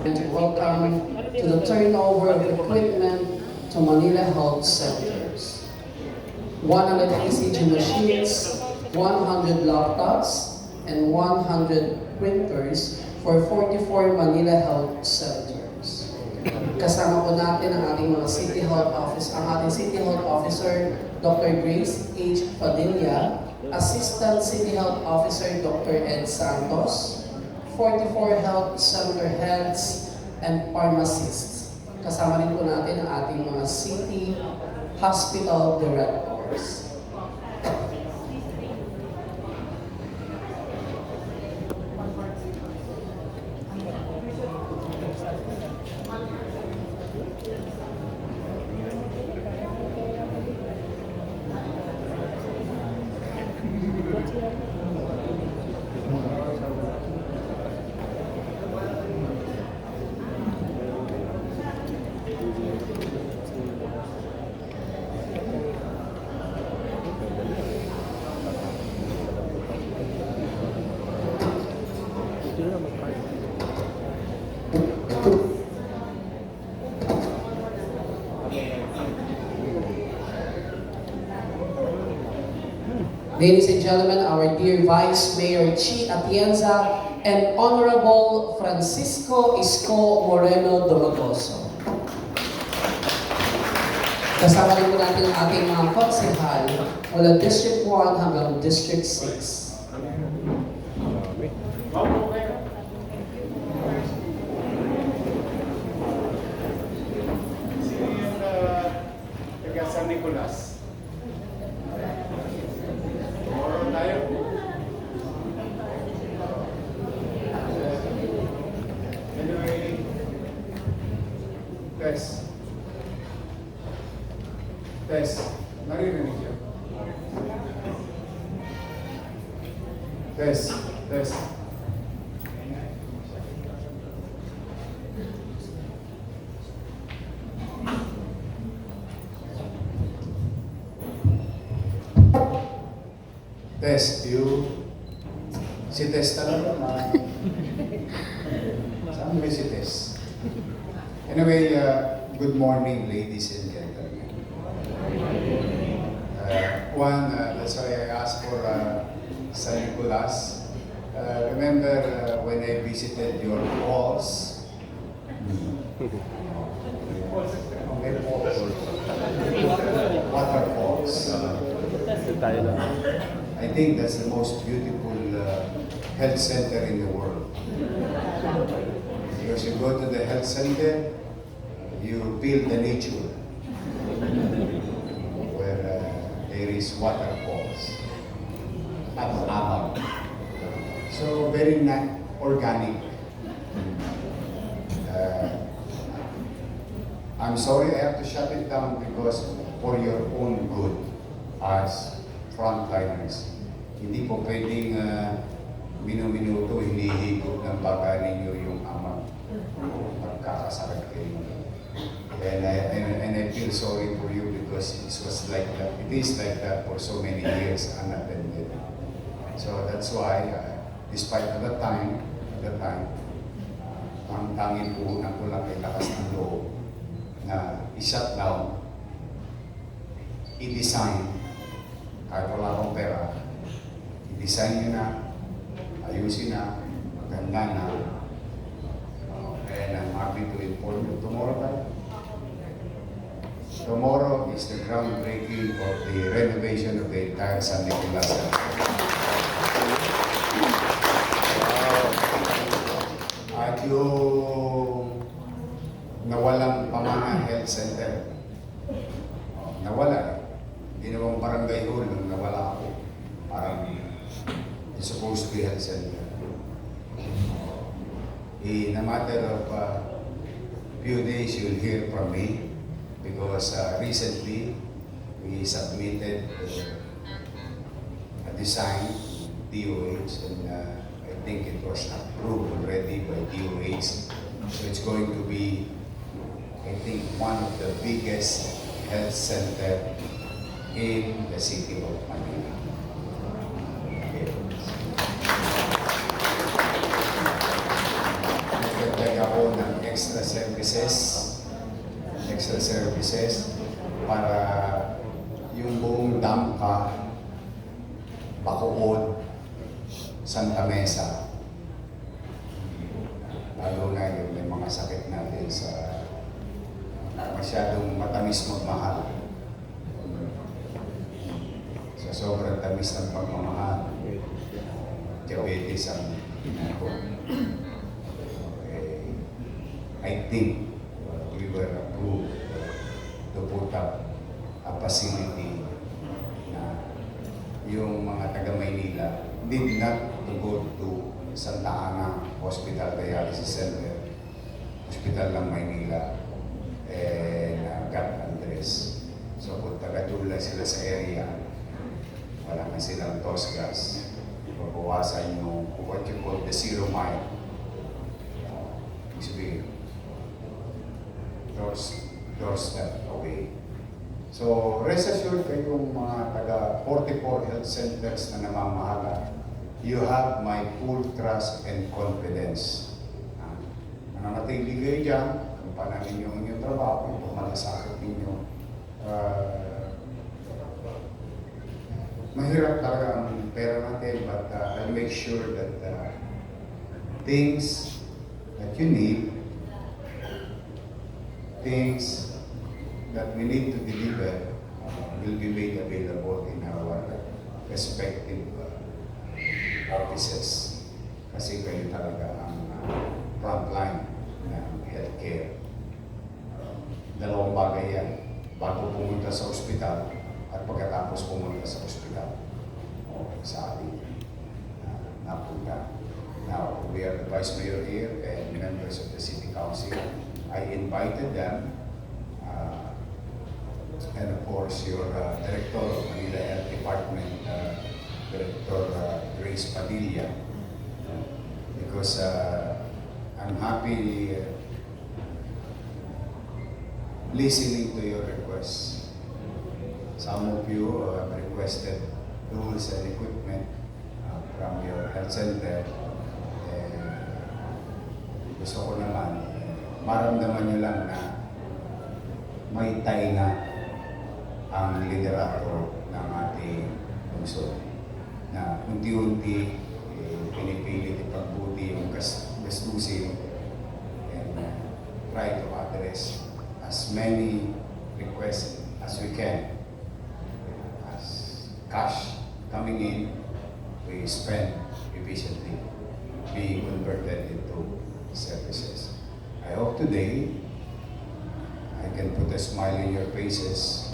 and welcome to the turnover of equipment to Manila Health Centers. 100 ECG machines, 100 laptops, and 100 printers for 44 Manila Health Centers. Kasama po natin ang ating mga City Health Office, ang ating City Health Officer, Dr. Grace H. Padilla, Assistant City Health Officer, Dr. Ed Santos, 44 Health Center Heads and Pharmacists. Kasama rin po natin ang ating mga City Hospital Directors. Ladies and gentlemen, our dear Vice Mayor Chi Atienza and Honorable Francisco Isko Moreno Dorogoso. Kasama rin po natin ang ating mga konsehal mula District 1 hanggang District 6. San Nicolas. Anyway, test. Naririnig niyo? Test. Test, si Test talaga na. Saan ba si Test? Anyway, good morning ladies and gentlemen. That's why I asked for San Nicolas. Remember when I visited your falls? Waterfalls. I think that's the most beautiful health center in the world. Because you go to the health center, you feel the nature where there is waterfalls at Abang. So very organic. I'm sorry I have to shut it down because for your own good as frontliners. Hindi po pwedeng minuto hinihigop ng baga ninyo yung amang magkakasakit kayo. And I feel sorry for you because it was like that. It is like that for so many years unattended. So that's why, despite at the time, ang tanging puhunan ko lang ay lakas ng loob na i-shut down, i-design, kahit wala akong pera, i-design nyo na, ayusin na, maganda na. And I'm happy to inform you tomorrow is the groundbreaking of the renovation of the entire San Nicolas. At yung nawalang Pamana Health Center, nawala. Ginawang barangay hall nung nawala ako. Parang it's supposed to be health center. In a matter of few days, you'll hear from me because recently we submitted a design DOH and I think it was approved already by DOH. So it's going to be, I think, one of the biggest health center in the city of Manila. Okay. magkaroon ng extra services para yung buong Damka, Bacood, Santa Mesa, lalo na yung may mga sakit natin sa masyadong matamis magmahal. Sa sobrang tamis ng pagmamahal, diabetes ang pinako. I think we were approved to put up a facility na yung mga taga Maynila did not to go to Santa Ana Hospital Dialysis Center, Hospital ng Maynila, and Gat Andres. So kung taga-tula sila sa area, wala na silang tosgas, mabawasan yung what you call the 0 mile. Ibig doorstep away. So, rest assured kayong mga taga 44 health centers na namamahala, you have my full trust and confidence. Mananatili kayo dyan, kung paano ninyo ang inyong trabaho, kung malasakit ninyo. Mahirap talaga ang pera natin, but I'll make sure that things that you need, things that we need to deliver will be made available in our respective offices. Kasi kayo talaga ang frontline ng healthcare. Dalawang bagay yan, bago pumunta sa ospital at pagkatapos pumunta sa ospital. Sa ating napunta. Now, we are the Vice Mayor here and members of the City Council. I invited them, and of course, your Director of Manila Health Department, Director Grace Padilla, because I'm happy listening to your requests. Some of you have requested tools and equipment from your health center. Gusto ko naman, maramdaman nyo lang na may tay na ang liderato ng ating lungsod. Na unti-unti, pinipilit ipagbuti yung gastusin and try to address as many requests as we can. As cash coming in, we spend efficiently, being converted into services. I hope today I can put a smile in your faces